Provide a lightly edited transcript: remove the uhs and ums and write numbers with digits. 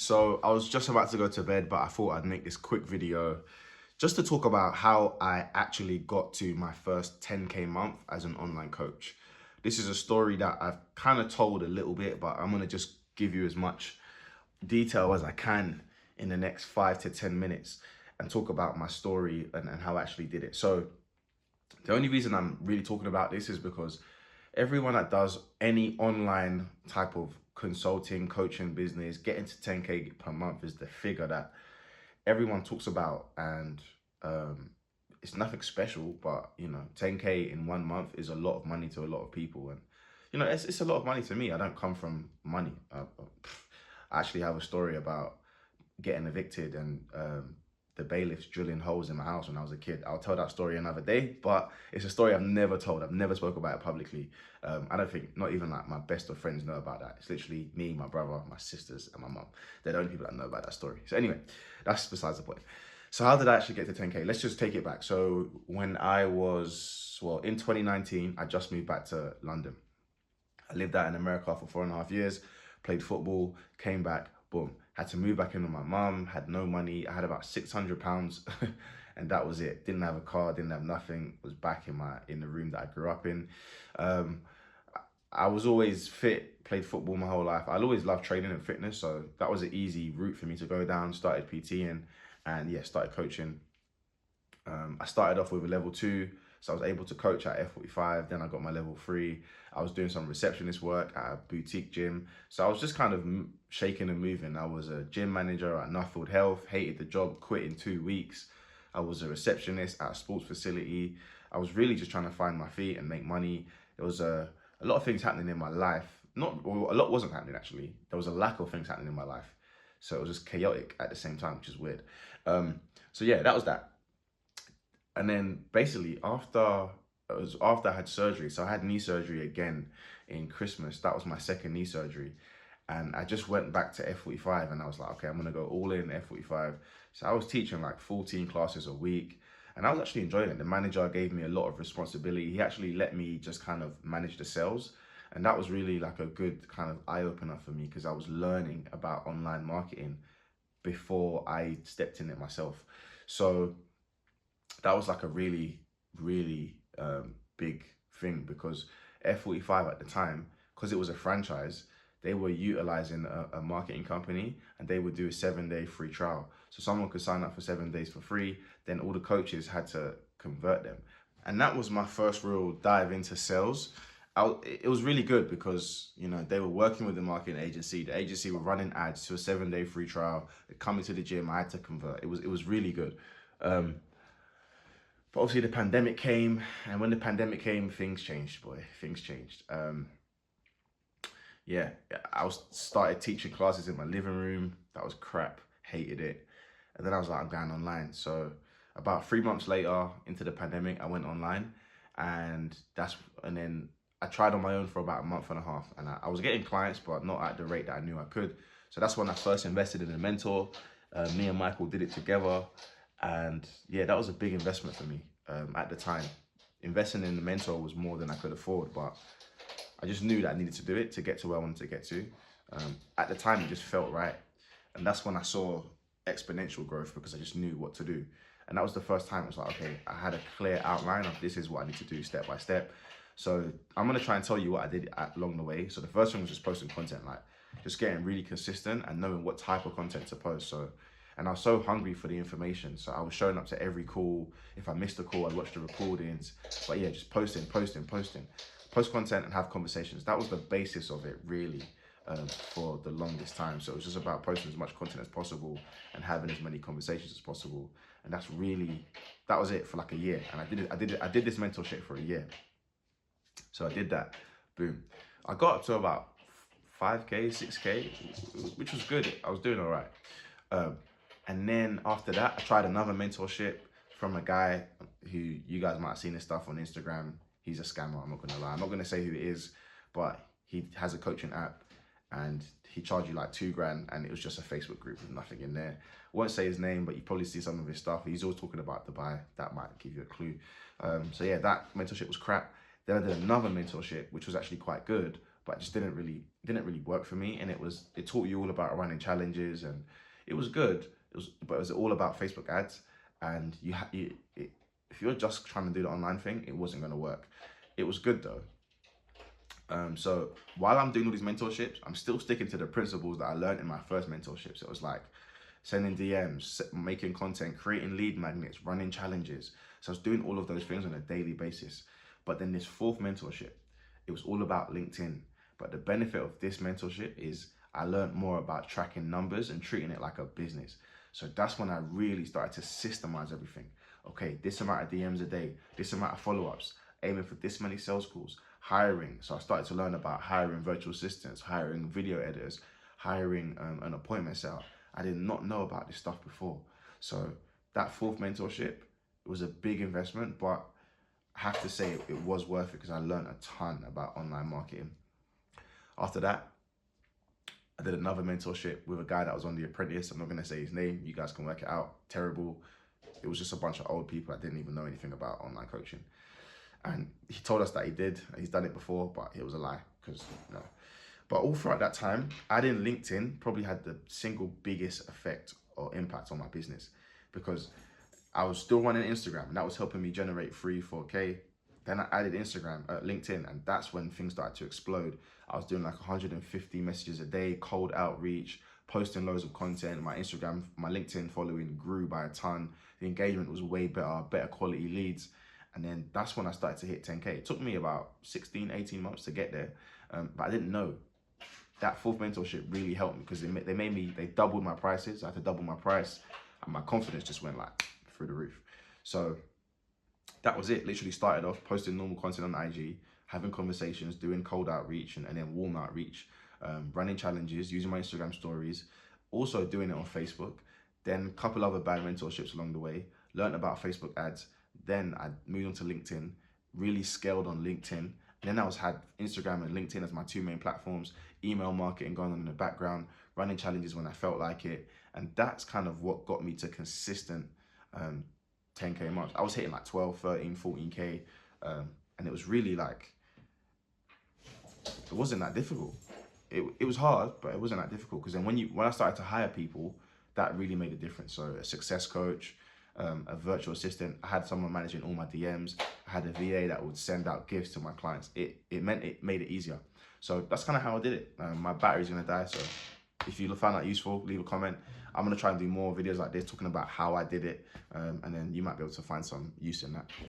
So I was just about to go to bed, but I thought I'd make this quick video just to talk about how I actually got to my first 10K month as an online coach. This is a story that I've kind of told a little bit, but I'm gonna just give you as much detail as I can in the next 5 to 10 minutes and talk about my story and how I actually did it. So the only reason I'm really talking about this is because everyone that does any online type of consulting, coaching business, getting to 10K per month is the figure that everyone talks about. And it's nothing special, but 10K in 1 month is a lot of money to a lot of people. And it's a lot of money to me. I don't come from money. I actually have a story about getting evicted and the bailiffs drilling holes in my house when I was a kid. I'll tell that story another day, but it's a story I've never told. I've never spoke about it publicly. I don't think, not even like my best of friends know about that. It's literally me, my brother, my sisters, and my mum. They're the only people that know about that story. So anyway, that's besides the point. So how did I actually get to 10K? Let's just take it back. So when I was, in 2019, I just moved back to London. I lived out in America for 4.5 years, played football, came back, boom. Had to move back in with my mum, had no money. I had about £600 and that was it. Didn't have a car, didn't have nothing. Was back in the room that I grew up in. I was always fit, played football my whole life. I'd always loved training and fitness, so that was an easy route for me to go down. Started PTing and started coaching. I started off with a level 2, so I was able to coach at F45. Then I got my level 3. I was doing some receptionist work at a boutique gym. So I was just kind of shaking and moving. I was a gym manager at Nuffield Health, hated the job, quit in 2 weeks. I was a receptionist at a sports facility. I was really just trying to find my feet and make money. There was a lot of things happening in my life. A lot wasn't happening actually. There was a lack of things happening in my life. So it was just chaotic at the same time, which is weird. So yeah, that was that. And then basically after I had surgery, so I had knee surgery again in Christmas. That was my second knee surgery. And I just went back to F45 and I was like, okay, I'm gonna go all in F45. So I was teaching like 14 classes a week and I was actually enjoying it. The manager gave me a lot of responsibility. He actually let me just kind of manage the sales. And that was really like a good kind of eye opener for me because I was learning about online marketing before I stepped in it myself. So that was like a really, really big thing because F45 at the time, because it was a franchise, they were utilizing a marketing company and they would do a 7-day free trial. So someone could sign up for 7 days for free, then all the coaches had to convert them. And that was my first real dive into sales. It was really good because, they were working with the marketing agency. The agency were running ads to a 7-day free trial. Coming to the gym, I had to convert. It was really good. But obviously the pandemic came, and when the pandemic came, things changed, boy. Things changed. I started teaching classes in my living room. That was crap. Hated it. And then I was like, I'm going online. So about 3 months later into the pandemic, I went online, and then I tried on my own for about 1.5 months, and I was getting clients, but not at the rate that I knew I could. So that's when I first invested in a mentor. Me and Michael did it together. And yeah, that was a big investment for me at the time. Investing in the mentor was more than I could afford, but I just knew that I needed to do it to get to where I wanted to get to. At the time, it just felt right. And that's when I saw exponential growth because I just knew what to do. And that was the first time it was like, okay, I had a clear outline of this is what I need to do step by step. So I'm going to try and tell you what I did along the way. So the first thing was just posting content, like just getting really consistent and knowing what type of content to post. And I was so hungry for the information. So I was showing up to every call. If I missed a call, I'd watch the recordings. But yeah, just posting. Post content and have conversations. That was the basis of it, really, for the longest time. So it was just about posting as much content as possible and having as many conversations as possible. And that was it for like a year. And I did this mentorship for a year. So I did that, boom. I got up to about 5K, 6K, which was good. I was doing all right. And then after that, I tried another mentorship from a guy who you guys might have seen his stuff on Instagram. He's a scammer, I'm not gonna lie. I'm not gonna say who it is, but he has a coaching app and he charged you like $2,000 and it was just a Facebook group with nothing in there. I won't say his name, but you probably see some of his stuff. He's always talking about Dubai. That might give you a clue. So yeah, that mentorship was crap. Then I did another mentorship, which was actually quite good, but it just didn't really work for me. And it taught you all about running challenges, and it was good. But it was all about Facebook ads, and if you're just trying to do the online thing, it wasn't going to work. It was good though. So while I'm doing all these mentorships, I'm still sticking to the principles that I learned in my first mentorships. It was like sending DMs, making content, creating lead magnets, running challenges. So I was doing all of those things on a daily basis. But then this fourth mentorship, it was all about LinkedIn. But the benefit of this mentorship is I learned more about tracking numbers and treating it like a business. So that's when I really started to systemize everything. Okay, this amount of DMs a day, this amount of follow-ups, aiming for this many sales calls, hiring. So I started to learn about hiring virtual assistants, hiring video editors, hiring an appointment setter. I did not know about this stuff before. So that fourth mentorship, it was a big investment, but I have to say it was worth it because I learned a ton about online marketing. After that, I did another mentorship with a guy that was on The Apprentice. I'm not going to say his name. You guys can work it out. Terrible. It was just a bunch of old people that didn't even know anything about online coaching. And he told us that he's done it before, but it was a lie because, you know. But all throughout that time, adding LinkedIn probably had the single biggest effect or impact on my business, because I was still running Instagram and that was helping me generate 3-4K. Then I added LinkedIn, and that's when things started to explode. I was doing like 150 messages a day, cold outreach, posting loads of content. My LinkedIn following grew by a ton. The engagement was way better quality leads. And then that's when I started to hit 10K. It took me about 16, 18 months to get there. But I didn't know. That fourth mentorship really helped me because they doubled my prices. I had to double my price, and my confidence just went like through the roof. So that was it. Literally started off posting normal content on IG, having conversations, doing cold outreach and then warm outreach, running challenges, using my Instagram stories, also doing it on Facebook. Then a couple other bad mentorships along the way, learned about Facebook ads. Then I moved on to LinkedIn, really scaled on LinkedIn. And then I had Instagram and LinkedIn as my two main platforms, email marketing going on in the background, running challenges when I felt like it. And that's kind of what got me to consistent 10K months. I was hitting like 12, 13, 14K. And it was really like, it wasn't that difficult. It was hard, but it wasn't that difficult. Because then when I started to hire people, that really made a difference. So a success coach, a virtual assistant, I had someone managing all my DMs, I had a VA that would send out gifts to my clients. It made it easier. So that's kind of how I did it. My battery's gonna die, so if you found that useful, leave a comment. I'm gonna try and do more videos like this talking about how I did it, and then you might be able to find some use in that.